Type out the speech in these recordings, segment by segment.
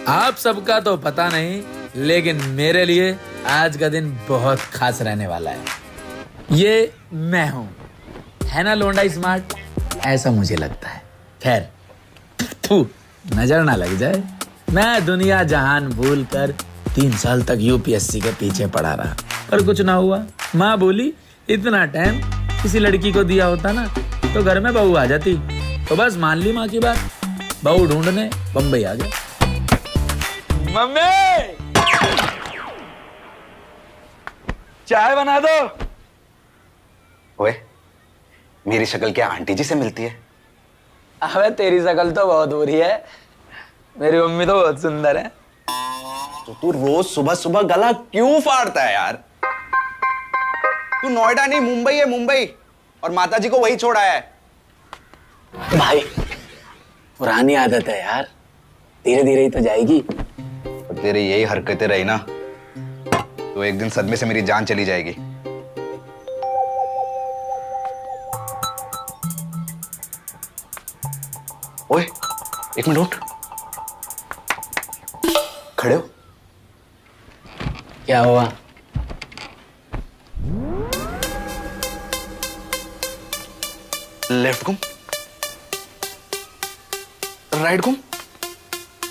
आप सबका तो पता नहीं, लेकिन मेरे लिए आज का दिन बहुत खास रहने वाला है। ये मैं हूं, है ना लोंडा स्मार्ट? ऐसा मुझे लगता है। खैर, थू, नजर ना लग जाए। मैं दुनिया जहान भूल कर 3 साल तक यूपीएससी के पीछे पड़ा रहा, पर कुछ ना हुआ। माँ बोली इतना टाइम किसी लड़की को दिया होता ना तो घर में बहू आ जाती। तो बस मान ली माँ की बात, बहू ढूंढने बम्बई आ गया। मम्मी, चाय बना दो। ओए, मेरी शक्ल क्या आंटी जी से मिलती है? अबे तेरी शक्ल तो बहुत बुरी है, मेरी मम्मी तो बहुत सुंदर है। तो तू रोज सुबह सुबह गला क्यों फाड़ता है यार? तू नोएडा नहीं, मुंबई है, मुंबई। और माता जी को वही छोड़ा है। भाई पुरानी आदत है यार, धीरे धीरे ही तो जाएगी। तो तेरी यही हरकतें रही ना तो एक दिन सदमे से मेरी जान चली जाएगी। ओए, एक मिनट उठ। खड़े हो। क्या हुआ? लेफ्ट घूम, राइट घूम।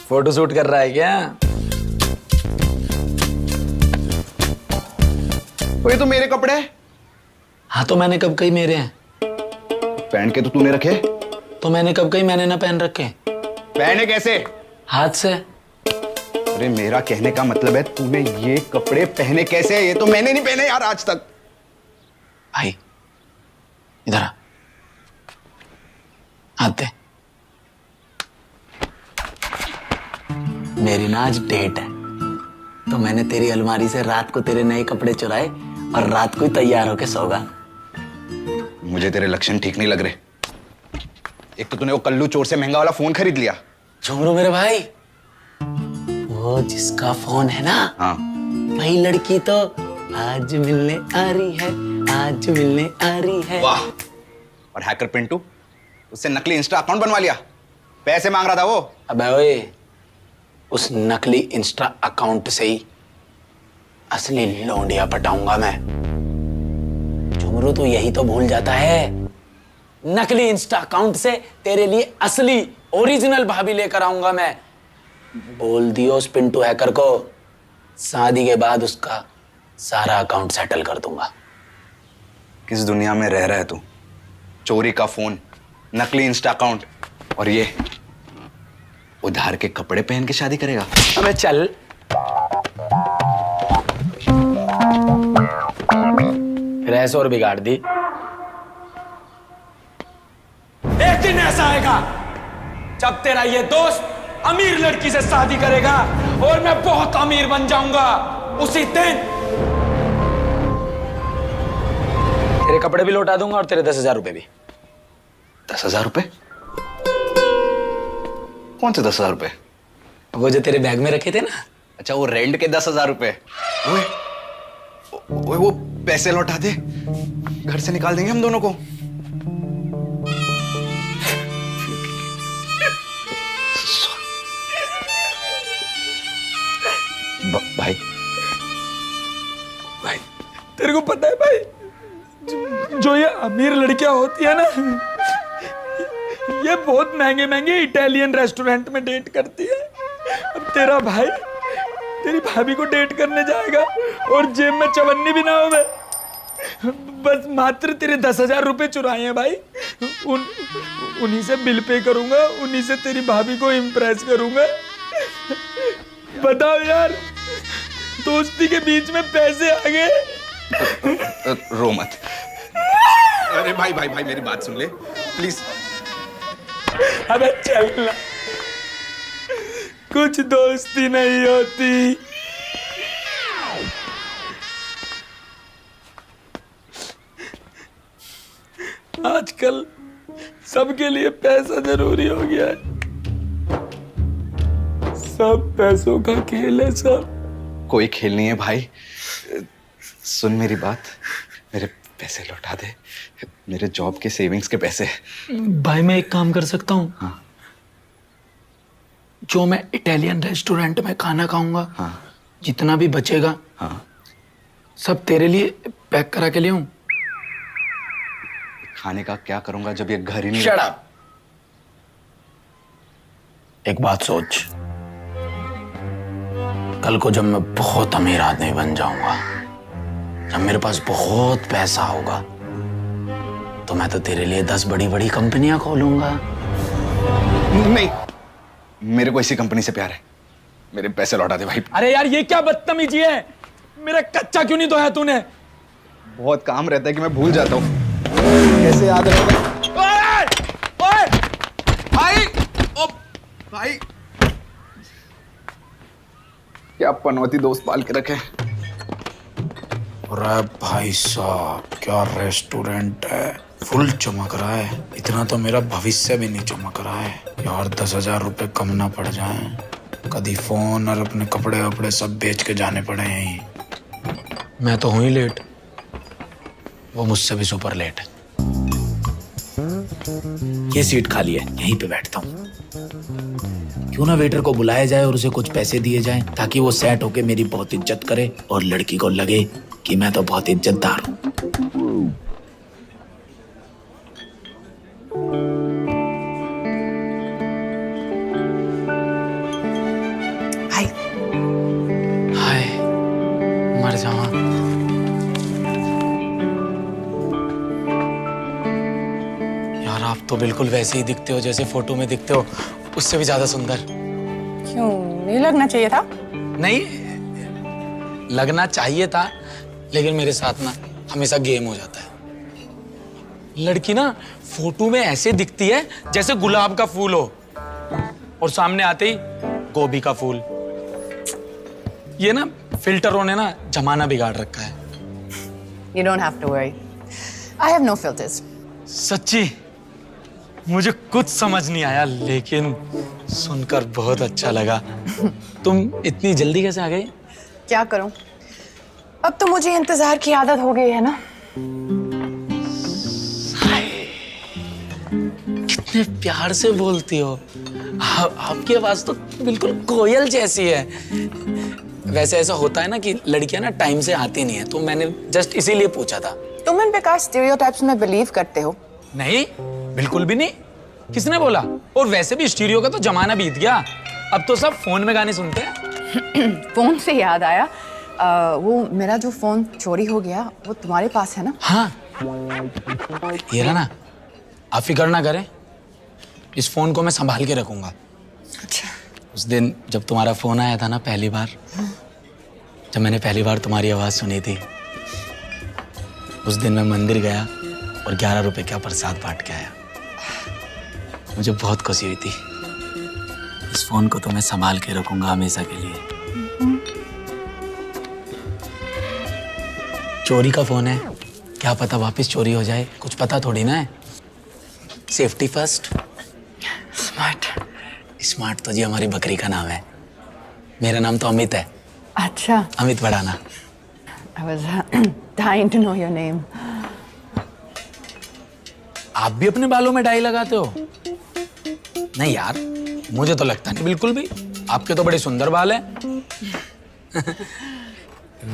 फोटो शूट कर रहा है क्या? ये तो मेरे कपड़े हैं। हाँ तो मैंने कब कही मेरे हैं? पहन के तो तूने रखे। तो मैंने कब कही मैंने ना पहन रखे? पहने कैसे? हाथ से। अरे मेरा कहने का मतलब है तूने ये कपड़े पहने कैसे? ये तो मैंने नहीं पहने यार आज तक। भाई इधर आ, हाथ दे। मेरी ना आज डेट है, तो मैंने तेरी अलमारी से रात को तेरे नए कपड़े चुराए और रात को ही तैयार होके सोगा। मुझे तेरे लक्षण ठीक नहीं लग रहे। एक तो तूने वो कल्लू चोर से महंगा वाला फोन खरीद लिया। झुमरू मेरे भाई, वो जिसका फोन है ना, हाँ, वही लड़की तो आज मिलने आ रही है, आज मिलने आ रही है। वाह। और हैकर पिंटू, उससे नकली इंस्टा अकाउंट बनवा लिया, पैसे मांग रहा था वो। अबे ओए, उस नकली इंस्टा अकाउंट से ही असली लौंडिया पटाऊंगा मैं। झुमरू तो यही तो भूल जाता है, नकली इंस्टा अकाउंट से तेरे लिए असली ओरिजिनल भाभी लेकर आऊंगा मैं। बोल दियो उस पिंटू हैकर को, शादी के बाद उसका सारा अकाउंट सेटल कर दूंगा। किस दुनिया में रह रहा है तू? चोरी का फोन, नकली इंस्टा अकाउंट और ये उधार के कपड़े पहन के शादी करेगा? अबे चल। फिर ऐसे और बिगाड़ दी। एक दिन ऐसा आएगा जब तेरा ये दोस्त अमीर लड़की से शादी करेगा और मैं बहुत अमीर बन जाऊंगा। उसी दिन तेरे कपड़े भी लौटा दूंगा और तेरे 10,000 रुपए भी। 10,000 रुपए? कौन से 10,000 रुपए? वो जो तेरे बैग में रखे थे ना। अच्छा, वो रेंट के 10,000 रुपए। ओए, वो पैसे लौटा दे, घर से निकाल देंगे हम दोनों को। भाई, भाई तेरे को पता है भाई, जो ये अमीर लड़कियां होती है ना, ये बहुत महंगे महंगे इटालियन रेस्टोरेंट में डेट करती है। अब तेरा भाई तेरी भाभी को डेट करने जाएगा और जेब में चवन्नी भी ना हो, बस मात्र तेरे 10,000 रुपए चुराए हैं भाई। उन्हीं से बिल पे करूंगा, उन्हीं से तेरी भाभी को इम्प्रेस करूंगा। बताओ यार, दोस्ती के बीच में पैसे आ गए। रो मत। अरे भाई भाई भाई, मेरी बात सुन ले प्लीज। अबे चल ना, कुछ दोस्ती नहीं होती। आजकल सबके लिए पैसा जरूरी हो गया है। सब पैसों का खेल है सब। कोई खेल नहीं है भाई। सुन मेरी बात, मेरे पैसे लौटा दे, मेरे जॉब के सेविंग्स के पैसे। भाई मैं एक काम कर सकता हूँ। हाँ। जो मैं इटालियन रेस्टोरेंट में खाना खाऊंगा, हाँ जितना भी बचेगा हाँ। सब तेरे लिए पैक करा के ले आऊं? खाने का क्या करूंगा जब ये घर ही नहीं। Shut up! एक बात सोच, कल को जब मैं बहुत अमीर आदमी बन जाऊंगा, जब मेरे पास बहुत पैसा होगा, तो मैं तो तेरे लिए 10 बड़ी बड़ी कंपनियां खोलूंगा। नहीं, मेरे को इसी कंपनी से प्यार है। मेरे पैसे लौटा दे भाई। अरे यार ये क्या बदतमीजी है, मेरा कच्चा क्यों नहीं धोया तूने? बहुत काम रहता है कि मैं भूल जाता हूँ। कैसे याद रहेगा? ओए! ओए! भाई, ओ भाई, क्या पनौती दोस्त पाल के रखे। अरे भाई साहब, क्या रेस्टोरेंट है, फुल चमक रहा है। इतना तो मेरा भविष्य भी नहीं चमक रहा है यार। 10,000 रुपए कम ना पड़ जाए, कभी फोन और अपने कपड़े वपड़े सब बेच के जाने पड़े यहीं। मैं तो हूं ही लेट, वो मुझसे भी सुपर लेट है। ये सीट खाली है, यहीं पे बैठता हूँ। क्यों ना वेटर को बुलाया जाए और उसे कुछ पैसे दिए जाएं, ताकि वो सेट होके मेरी बहुत इज्जत करे और लड़की को लगे कि मैं तो बहुत इज्जतदार हूँ। हाय। हाय, मर जावा। यार आप तो बिल्कुल वैसे ही दिखते हो जैसे फोटो में दिखते हो, उससे भी ज्यादा सुंदर। क्यों, नहीं लगना चाहिए था? नहीं, लगना चाहिए था, लेकिन मेरे साथ ना हमेशा गेम हो जाता है। लड़की ना फोटो में ऐसे दिखती है जैसे गुलाब का फूल हो, और सामने आते ही गोभी का फूल। ये ना फिल्टरों ने ना जमाना बिगाड़ रखा है। You don't have to worry. I have no filters. सच्ची मुझे कुछ समझ नहीं आया, लेकिन सुनकर बहुत अच्छा लगा। तुम इतनी जल्दी कैसे आ गई? क्या करूं? अब तो मुझे इंतजार की आदत हो गई है ना। कितने प्यार से बोलती हो। आपकी आवाज तो बिल्कुल कोयल जैसी है। वैसे ऐसा होता है ना कि लड़कियां ना टाइम से आती नहीं है, तो मैंने जस्ट इसीलिए पूछा था। तुम इन बेकार स्टीरियोटाइप्स में बिलीव करते हो? नहीं, बिल्कुल भी नहीं। किसने बोला? और वैसे भी स्टीरियो का तो जमाना बीत गया, अब तो सब फोन में गाने सुनते हैं। फोन से याद आया, वो मेरा जो फोन चोरी हो गया वो तुम्हारे पास है ना? हाँ, ये रहा ना। आप फिक्र ना करें, इस फोन को मैं संभाल के रखूंगा। अच्छा। उस दिन जब तुम्हारा फोन आया था ना पहली बार, जब मैंने पहली बार तुम्हारी आवाज सुनी थी, उस दिन मैं मंदिर गया और 11 रुपए का प्रसाद बांट के आया। मुझे बहुत खुशी हुई थी। इस फोन को तो मैं संभाल के रखूंगा हमेशा के लिए। चोरी का फोन है, क्या पता वापस चोरी हो जाए, कुछ पता थोड़ी ना है। Safety first. स्मार्ट। स्मार्ट तो जी हमारी बकरी का नाम है। मेरा नाम तो अमित है। अच्छा। अमित बढ़ाना। I was dying to know your name. आप भी अपने बालों में डाई लगाते हो? नहीं यार, मुझे तो लगता नहीं बिल्कुल भी। आपके तो बड़े सुंदर बाल हैं।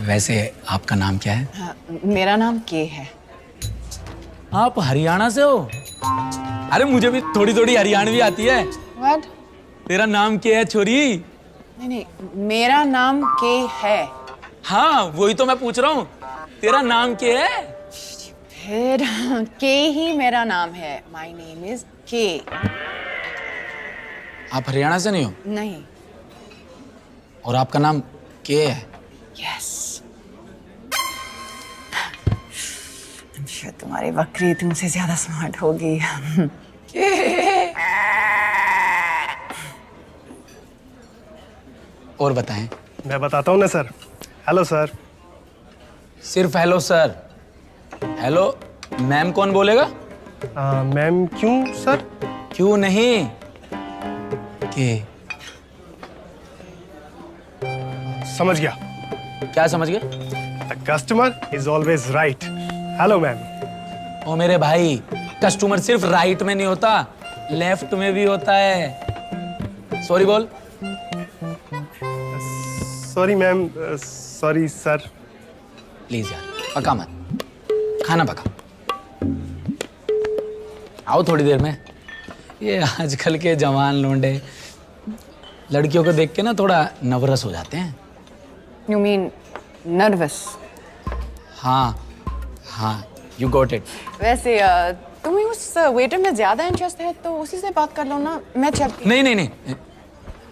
वैसे आपका नाम क्या है? मेरा नाम के है। आप हरियाणा से हो? अरे मुझे भी थोड़ी थोड़ी हरियाणवी आती है। What? तेरा नाम क्या है छोरी? नहीं नहीं, मेरा नाम के है। हाँ, वही तो मैं पूछ रहा हूँ, तेरा नाम क्या है? फिर के ही मेरा नाम है। My name is के। आप हरियाणा से नहीं हो? नहीं। और आपका नाम के है? Yes. I'm sure तुम्हारी बकरी तुमसे ज्यादा स्मार्ट होगी। और बताएं। मैं बताता हूँ ना सर। Hello sir. सिर्फ हेलो सर? हेलो मैम कौन बोलेगा? मैम क्यों सर? क्यों नहीं, के। समझ गया। क्या समझ गए? The customer is always right. Hello ma'am. ओ मेरे भाई, कस्टमर सिर्फ राइट में नहीं होता, लेफ्ट में भी होता है। सॉरी बोल। Sorry ma'am, sorry sir. Please यार, पका मत, खाना पका। आओ थोड़ी देर में। ये आजकल के जवान लोंडे लड़कियों को देख के ना थोड़ा नर्वस हो जाते हैं। You mean nervous? हाँ हाँ, यू गॉट इट। वैसे तुम्हें उस वेटर में ज्यादा इंटरेस्ट है तो उसी से बात कर लो ना, मैं चलती। नहीं नहीं नहीं,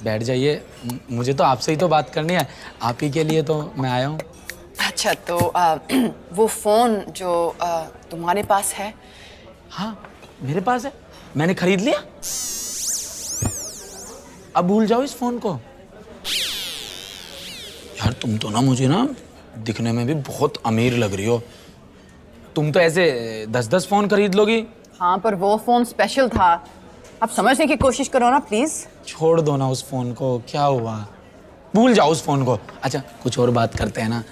बैठ जाइए, मुझे तो आपसे ही तो बात करनी है, आप ही के लिए तो मैं आया हूँ। अच्छा तो वो फोन जो तुम्हारे पास है। हाँ मेरे पास है, मैंने खरीद लिया। अब भूल जाओ इस फोन को। यार तुम तो ना मुझे ना दिखने में भी बहुत अमीर लग रही हो। तुम तो ऐसे 10-10 फोन खरीद लोगी। हाँ पर वो फोन स्पेशल था, आप समझने की कोशिश करो ना प्लीज। छोड़ दो ना उस फोन को, क्या हुआ, भूल जाओ उस फोन को। अच्छा कुछ और बात करते हैं ना।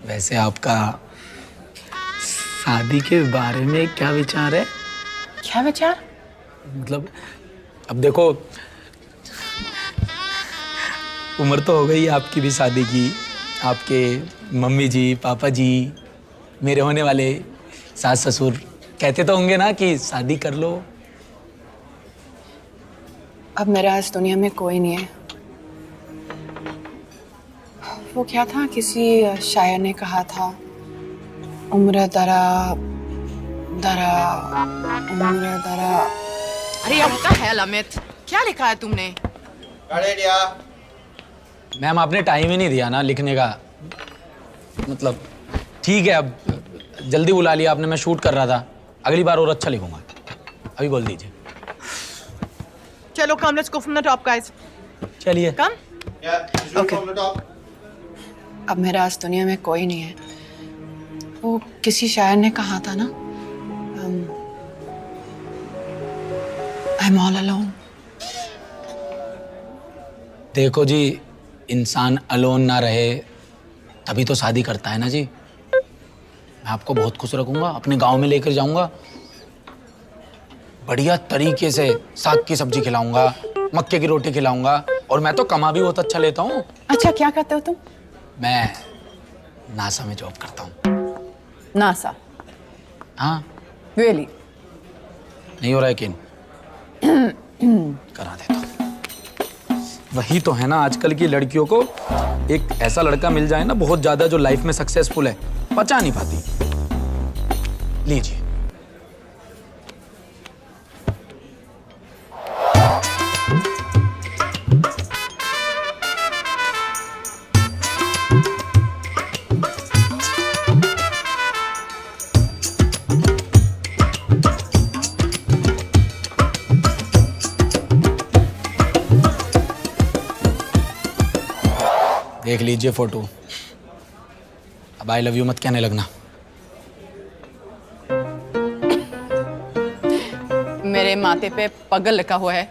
वैसे आपका शादी के बारे में क्या विचार है? क्या विचार? मतलब अब देखो, उम्र तो हो गई आपकी भी शादी की। आपके मम्मी जी, पापा जी, मेरे होने वाले सास ससुर कहते तो होंगे ना कि शादी कर लो। अब मेरा इस दुनिया में कोई नहीं है। वो क्या था, किसी शायर ने कहा था, उम्र दरा दरा उम्र दरा। अरे यार क्या है अमित, क्या लिखा है तुमने? मैम आपने टाइम ही नहीं दिया ना लिखने का। मतलब ठीक है, अब जल्दी बुला लिया आपने, मैं शूट कर रहा था, अगली बार और अच्छा लिखूंगा। अभी बोल दीजिए। चलो come, let's go from the top guys. चलिए। कम। ओके। अब मेरा इस दुनिया में कोई नहीं है। वो किसी शायर ने कहा था ना, आई एम ऑल अलोन। देखो जी, इंसान अलोन ना रहे तभी तो शादी करता है ना जी। मैं आपको बहुत खुश रखूंगा, अपने गांव में लेकर जाऊंगा, बढ़िया तरीके से साग की सब्जी खिलाऊंगा, मक्के की रोटी खिलाऊंगा, और मैं तो कमा भी बहुत अच्छा लेता हूँ। अच्छा क्या करते हो तुम? मैं नासा में जॉब करता हूँ। नासा? हाँ। रियली? नहीं हो रहा यकीन? करा देता हूँ। वही तो है ना, आजकल की लड़कियों को एक ऐसा लड़का मिल जाए ना बहुत ज्यादा, जो लाइफ में सक्सेसफुल है, पचा नहीं पाती। लीजिए। देख लीजिए फोटो। अब आई लव यू मत कहने लगना। मेरे माथे पे पगल लिखा हुआ है।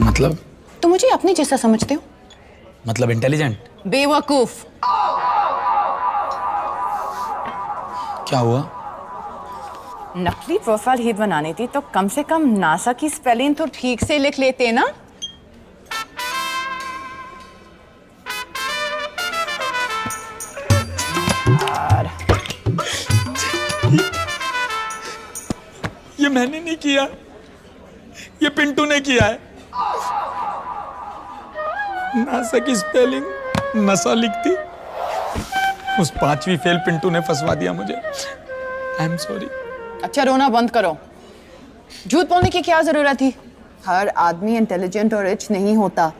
मतलब? तुम मुझे अपने जैसा समझते हो? मतलब इंटेलिजेंट? बेवकूफ। क्या हुआ? नकली प्रोफाइल ही बनानी थी तो कम से कम नासा की स्पेलिंग तो ठीक से लिख लेते ना। ये मैंने नहीं किया, ये पिंटू ने किया है। नासा की स्पेलिंग नशा लिखती, उस 5वीं फेल पिंटू ने फंसवा दिया मुझे। I am sorry. अच्छा रोना बंद करो, झूठ बोलने की क्या जरूरत थी? हर आदमी इंटेलिजेंट और रिच नहीं होता।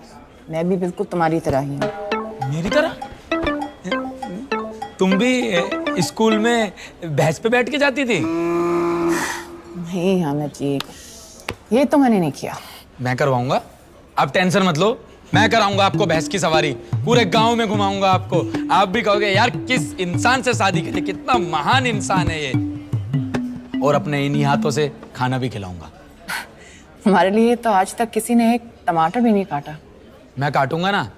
मैं भी बिल्कुल तुम्हारी तरह ही हूँ। मेरी तरह? तुम भी स्कूल में भैंस पे बैठ के जाती थी? नहीं हामिद जी, ये तो मैंने नहीं किया। मैं करवाऊंगा, आप टेंशन मत लो, मैं कराऊंगा आपको भैंस की सवारी, पूरे गांव में घुमाऊंगा आपको। आप भी कहोगे यार किस इंसान से शादी करी, कितना महान इंसान है ये। और अपने इन्हीं हाथों से खाना भी खिलाऊंगा। हमारे लिए तो आज तक किसी ने एक टमाटर भी नहीं काटा। मैं काटूंगा ना,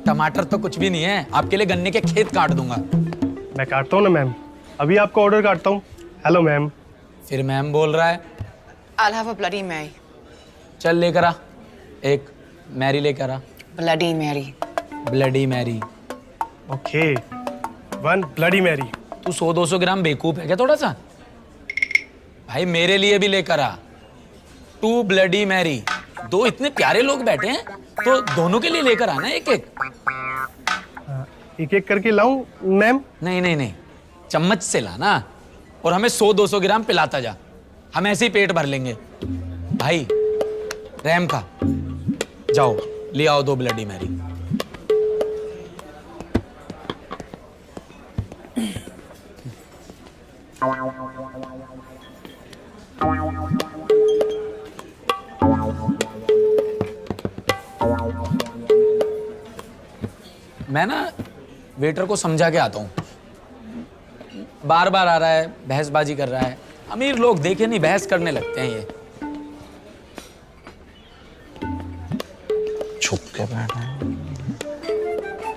टमाटर तो कुछ भी नहीं है, आपके लिए गन्ने के खेत काट दूंगा। मैं काटता हूँ ना मैम, अभी आपका ऑर्डर काटता हूँ। Hello ma'am. फिर मैम बोल रहा है। I'll have a bloody Mary. चल लेकर आ एक मैरी लेकर आ। Bloody Mary. Bloody Mary. Okay. One Bloody Mary. तू 100-200 ग्राम बेवकूफ है क्या थोड़ा सा? भाई मेरे लिए भी लेकर आ 2 ब्लडी मैरी। 2 इतने प्यारे लोग बैठे हैं तो दोनों के लिए लेकर आना एक एक। एक एक करके लाऊं मैम? नहीं नहीं नहीं, चम्मच से लाना और हमें 100-200 ग्राम पिलाता जा, हम ऐसे ही पेट भर लेंगे। भाई रहम खा, जाओ ले आओ 2 ब्लडी मैरी। मैं ना वेटर को समझा के आता हूँ, बार बार आ रहा है, बहसबाजी कर रहा है। अमीर लोग देखे नहीं बहस करने लगते हैं ये। छुप के बैठा है।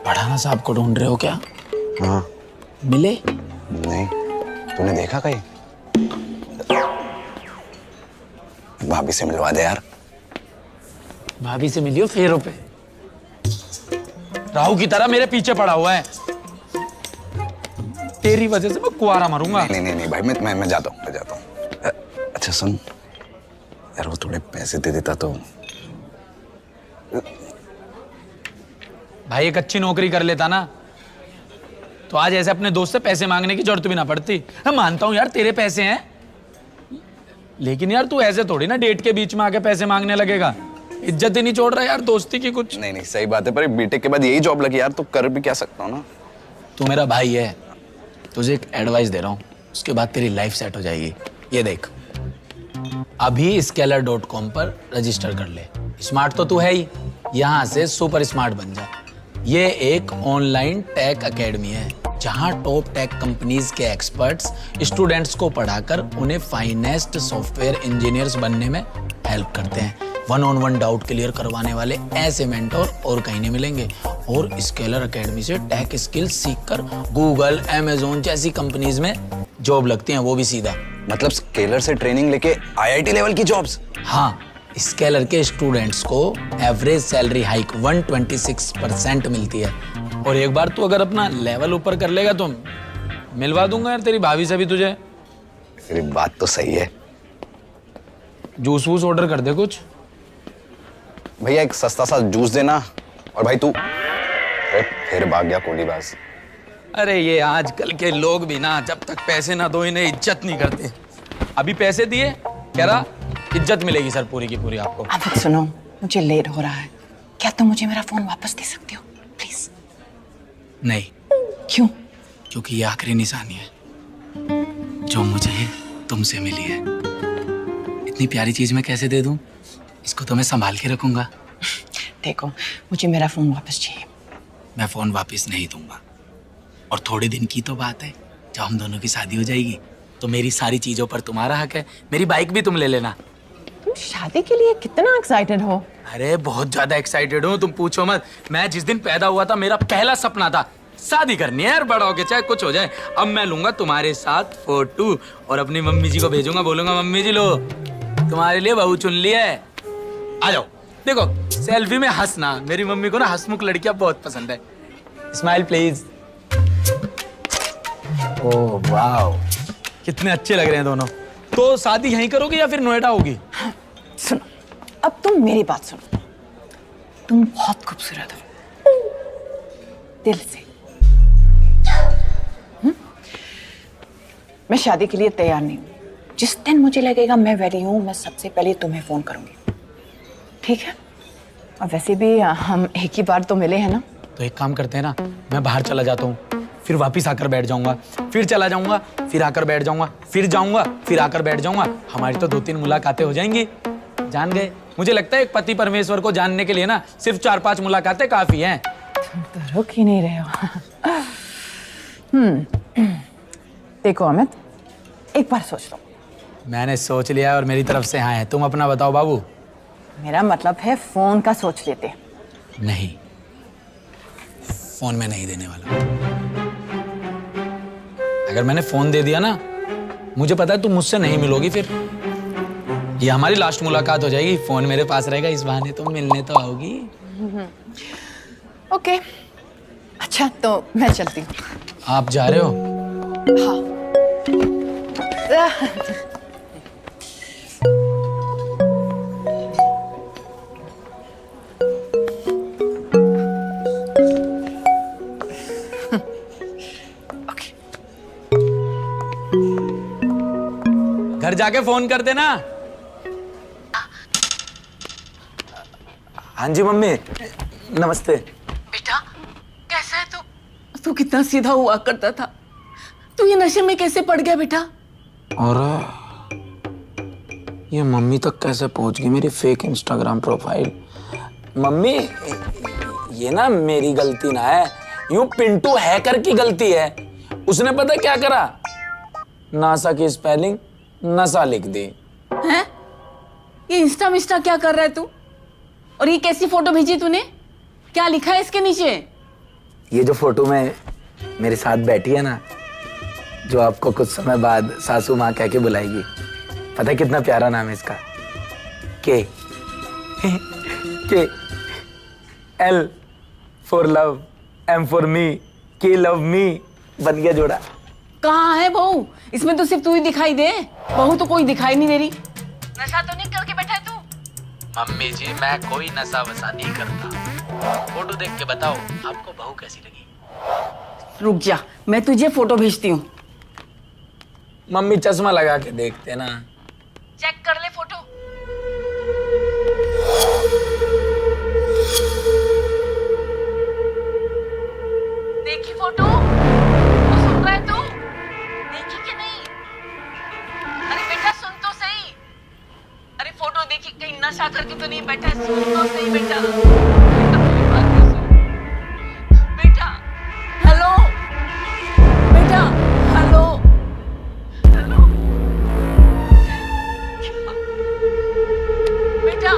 पढ़ाना साहब को ढूंढ रहे हो क्या? हाँ। मिले? नहीं, तूने देखा कहीं? भाभी से मिलवा दे यार। भाभी से मिलियो फेरों पे, राहु की तरह मेरे पीछे पड़ा हुआ है। तेरी वजह से मैं कुआरा मरूंगा। नहीं नहीं नहीं भाई, मैं जाता हूँ। अच्छा सुन यार, वो थोड़े पैसे दे देता तो। भाई एक अच्छी नौकरी कर लेता ना तो आज ऐसे अपने दोस्त से पैसे मांगने की जरूरत भी ना पड़ती। मैं मानता हूँ यार तेरे पैसे हैं, लेकिन यार तू ऐसे थोड़ी ना डेट के बीच में आके पैसे मांगने लगेगा। इज्जत ही नहीं छोड़ रहा यार दोस्ती की कुछ। नहीं नहीं सही बात है, पर बीटेक के बाद यही जॉब लगी यार, तो कर भी क्या सकता हूँ ना। तू मेरा भाई है, तुझे एक एडवाइस दे रहा हूँ, उसके बाद तेरी लाइफ सेट हो जाएगी। ये देख, अभी scalar.com पर रजिस्टर कर ले। स्मार्ट तो तू है ही, यहाँ से सुपर स्मार्ट बन जा। ये एक ऑनलाइन टेक एकेडमी है जहाँ टॉप टेक कंपनीज के एक्सपर्ट्स स्टूडेंट्स को पढ़ाकर उन्हें फाइनेस्ट सॉफ्टवेयर इंजीनियर्स बनने में हेल्प करते हैं। 1-on-1 डाउट क्लियर करवाने वाले ऐसे मेंटोर और कहीं नहीं मिलेंगे। और स्केलर एकेडमी से टेक स्किल्स सीखकर गूगल, अमेज़न जैसी कंपनीज में जॉब लगती हैं, वो भी सीधा। मतलब स्केलर से ट्रेनिंग लेके IIT लेवल की जॉब्स? हाँ, स्केलर के स्टूडेंट्स को एवरेज सैलरी हाइक 126% मिलती है। और एक बार तू अगर अपना लेवल ऊपर कर लेगा तो मिलवा दूंगा यार तेरी भाभी से भी तुझे। तेरी बात तो सही है। जूस वूस ऑर्डर कर दे कुछ। भैया एक सस्ता सा जूस देना। और भाई तू फिर भाग गया कोलीबाज। अरे ये आजकल के लोग भी ना जब तक पैसे ना दो इन्हें इज्जत नहीं करते। अभी पैसे दिए, कह रहा इज्जत मिलेगी सर पूरी की पूरी आपको। अब सुनो, मुझे लेट हो रहा है, क्या तुम मुझे मेरा फोन वापस दे सकते हो प्लीज? नहीं। क्यों? क्योंकि ये आखिरी निशानी है जो मुझे तुमसे मिली है। इतनी प्यारी चीज मैं कैसे दे दूं? इसको तो मैं संभाल के रखूंगा। देखो, मुझे मेरा फोन वापस चाहिए। मैं फोन वापस नहीं दूंगा। और थोड़े दिन की तो बात है, जब हम दोनों की शादी हो जाएगी तो मेरी सारी चीजों पर तुम्हारा हक है। मेरी बाइक भी तुम ले लेना। तुम शादी के लिए कितना एक्साइटेड हो? अरे बहुत ज्यादा एक्साइटेड हूँ, तुम पूछो मत। मैं जिस दिन पैदा हुआ था मेरा पहला सपना था शादी करनी है यार, बड़ा हो के चाहे कुछ हो जाए। अब मैं लूंगा तुम्हारे साथ फोटो और अपनी मम्मी जी को भेजूंगा, बोलूंगा मम्मी जी लो तुम्हारे लिए बहू चुन ली है, आ जाओ। देखो सेल्फी में हंसना, मेरी मम्मी को ना हंसमुख लड़कियां बहुत पसंद है। Smile please. ओह वाओ, कितने अच्छे लग रहे हैं दोनों। तो शादी यहीं करोगे या फिर नोएडा होगी? सुनो, अब तुम मेरी बात सुनो। तुम बहुत खूबसूरत हो, दिल से। मैं शादी के लिए तैयार नहीं हूँ। जिस दिन मुझे लगेगा मैं रेडी हूँ, मैं सबसे पहले तुम्हें फोन करूंगी, ठीक है? और वैसे भी हम एक ही बार तो मिले हैं ना। तो एक काम करते हैं ना, मैं बाहर चला जाता हूँ, फिर वापिस आकर बैठ जाऊंगा, फिर चला जाऊंगा, फिर आकर बैठ जाऊंगा, फिर जाऊंगा, फिर आकर बैठ जाऊंगा। हमारी तो 2-3 मुलाकातें हो जाएंगी। जान गए? मुझे लगता है एक पति परमेश्वर को जानने के लिए ना सिर्फ 4-5 मुलाकातें काफी हैं। तुम तो रुक ही नहीं रहे हो। देखो अमित, एक बार सोच लो। मैंने सोच लिया और मेरी तरफ से हाँ है। तुम अपना बताओ बाबू। मेरा मतलब है फोन का सोच लेते। नहीं, फोन में नहीं देने वाला। अगर मैंने फोन दे दिया ना, मुझे पता है तुम मुझसे नहीं मिलोगी फिर। ये हमारी लास्ट मुलाकात हो जाएगी, फोन मेरे पास रहेगा, इस बहाने तो मिलने तो आओगी। ओके, अच्छा तो मैं चलती हूँ। आप जा रहे हो? हाँ। ओके। घर जाके फोन कर देना। हाँ जी मम्मी, नमस्ते। बेटा कैसा है तू कितना सीधा हुआ करता था, तू ये नशे में कैसे पड़ गया बेटा? और ये मम्मी तक कैसे पहुंच गई मेरी फेक इंस्टाग्राम प्रोफाइल? मम्मी ये ना मेरी गलती ना है, यूं पिंटू हैकर की गलती है। उसने पता क्या करा, नासा की स्पेलिंग नशा लिख दी। हैं? ये इंस्टा मिस्टा क्या कर रहा है तू? और ये कैसी फोटो भेजी तूने? क्या लिखा है इसके नीचे? ये जो फोटो में मेरे साथ बैठी है ना, जो आपको कुछ समय बाद सासू माँ कह के बुलाएगी, पता है कितना प्यारा नाम है इसका? K L for love, M for me, K love मी, बन गया जोड़ा। कहाँ है बहू? इसमें तो सिर्फ तू ही दिखाई दे, बहू तो कोई दिखाई नहीं दे रही। नशा तो नहीं करके बैठा है तू? मम्मी जी मैं कोई नशा वसा नहीं करता। फोटो देख के बताओ आपको बहू कैसी लगी। रुक जा, मैं तुझे फोटो भेजती हूँ। मम्मी चश्मा लगा के देखते ना। चेक कर ले फोटो। देखी फोटो? तो सुन रहा है तू? देखी कि नहीं? अरे बेटा सुन तो सही। अरे फोटो देखी, कहीं नशा करके तो नहीं बैठा है? सुन तो सही बेटा। बेटा मेरी बात तो सुन। बेटा हेलो, बेटा हेलो, हेलो बेटा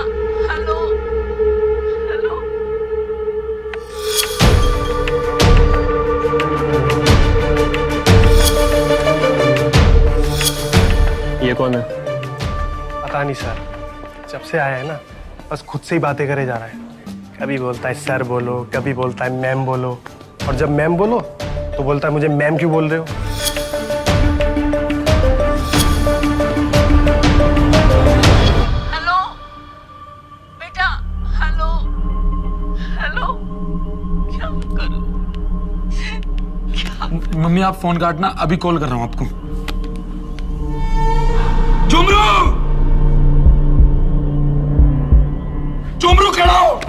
हेलो, हेलो। ये कौन है? पता नहीं सर, जब से आया है ना बस खुद से ही बातें करे जा रहा है। कभी बोलता है सर बोलो, कभी बोलता है मैम बोलो, और जब मैम बोलो तो बोलता है मुझे मैम क्यों बोल रहे हो। हेलो बेटा हेलो, हेलो। क्या करूं? मम्मी आप फोन काटना, अभी कॉल कर रहा हूँ आपको। झुमरू, झुमरू खड़ा हो,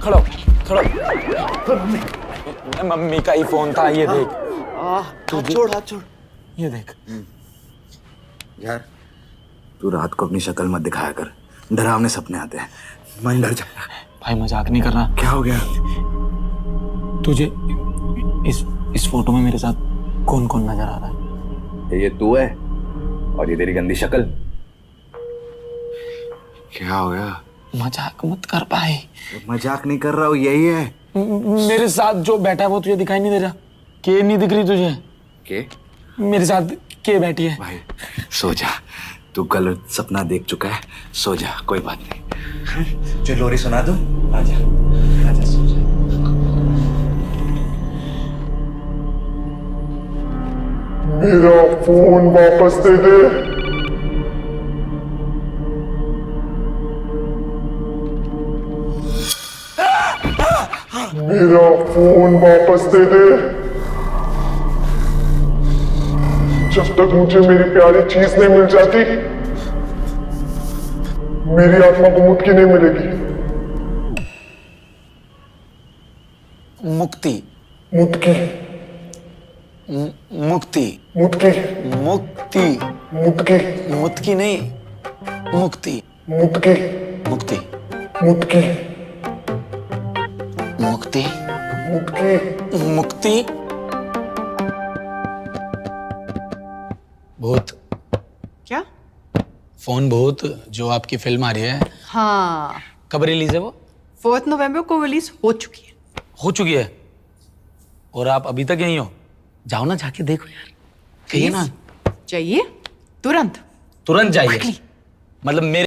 खड़ो खड़ो। मम्मी का ही फोन था, ये देख। हाथ छोड़। ये देख। यार तू रात को अपनी शक्ल मत दिखाया कर, डरावने सपने आते हैं, मैं डर जाता है। भाई मजाक नहीं कर रहा। क्या हो गया? तुझे इस फोटो में मेरे साथ कौन कौन नजर आ रहा है? ये तू है और ये तेरी गंदी शक्ल। क्या हो गया? मजाक मत कर पाए। मजाक नहीं कर रहा हूँ, यही है। मेरे साथ जो बैठा है वो तुझे दिखाई नहीं दे रहा? के नहीं दिख रही तुझे? के? मेरे साथ के बैठी है। भाई सो जा, तू कल सपना देख चुका है, सो जा, कोई बात नहीं। जो लोरी सुना दो, आजा आजा सो जा। मेरा फोन वापस दे दे। मेरा फोन वापस दे दे। जब तक मुझे मेरी प्यारी चीज नहीं मिल जाती, मेरी आत्मा को मुक्ति नहीं मिलेगी। मुक्ति मुक्ति मुक्ति मुक्ति मुक्ति मुक्ति मुक्ति नहीं, मुक्ति मुक्ति मुक्ति मुक्ति मुक्ति मुक्ति मुक्ति। भूत, क्या? फोन भूत जो आपकी फिल्म आ रही है, हाँ, कब रिलीज है वो? 4 नवंबर को रिलीज हो चुकी है। हो चुकी है और आप अभी तक यहीं हो? जाओ ना, जाके देखो यार, कहिए ना। चाहिए तुरंत। तुरंत जाइए, मतलब मेरे